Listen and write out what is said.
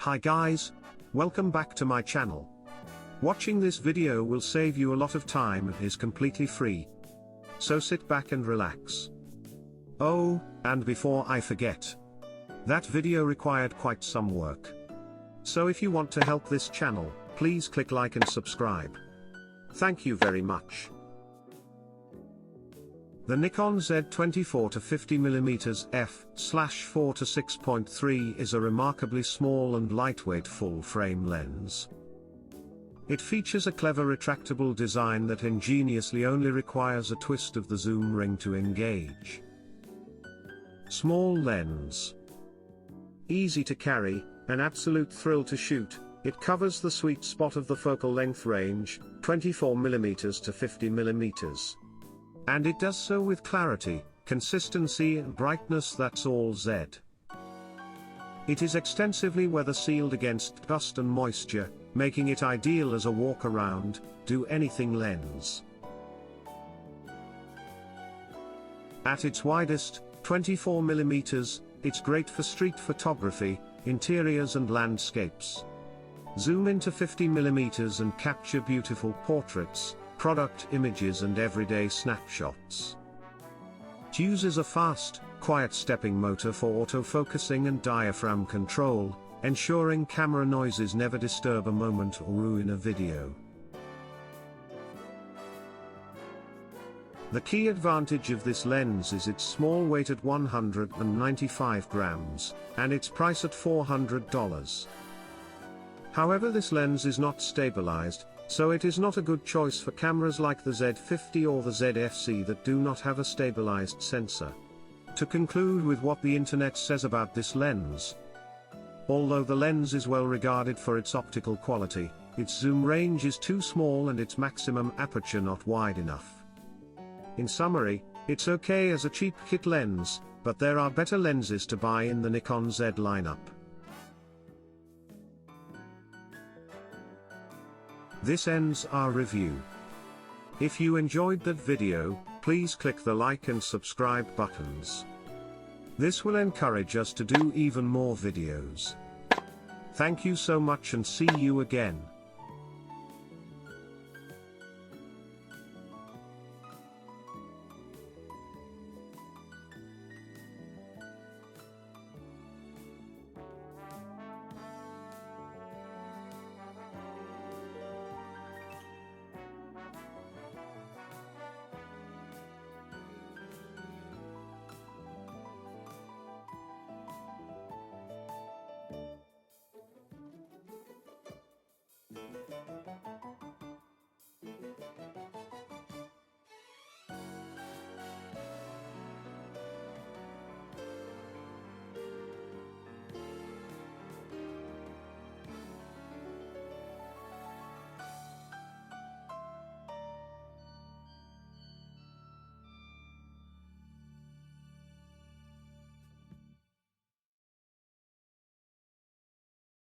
Hi guys, welcome back to my channel. Watching this video will save you a lot of time and is completely free. So sit back and relax. Oh, and before I forget, that video required quite some work. So if you want to help this channel, please click like and subscribe. Thank you very much. The Nikon Z 24-50mm f/4-6.3 is a remarkably small and lightweight full-frame lens. It features a clever retractable design that ingeniously only requires a twist of the zoom ring to engage. Small lens. Easy to carry, an absolute thrill to shoot, it covers the sweet spot of the focal length range, 24mm to 50mm. And it does so with clarity, consistency and brightness that's all Z. It is extensively weather sealed against dust and moisture, making it ideal as a walk-around, do-anything lens. At its widest, 24mm, it's great for street photography, interiors and landscapes. Zoom into 50mm and capture beautiful portraits, product images and everyday snapshots. It uses a fast, quiet stepping motor for autofocusing and diaphragm control, ensuring camera noises never disturb a moment or ruin a video. The key advantage of this lens is its small weight at 195 grams, and its price at $400. However, this lens is not stabilized, so it is not a good choice for cameras like the Z50 or the ZFC that do not have a stabilized sensor. To conclude with what the internet says about this lens. Although the lens is well regarded for its optical quality, its zoom range is too small and its maximum aperture not wide enough. In summary, it's okay as a cheap kit lens, but there are better lenses to buy in the Nikon Z lineup. This ends our review. If you enjoyed that video, please click the like and subscribe buttons. This will encourage us to do even more videos. Thank you so much and see you again.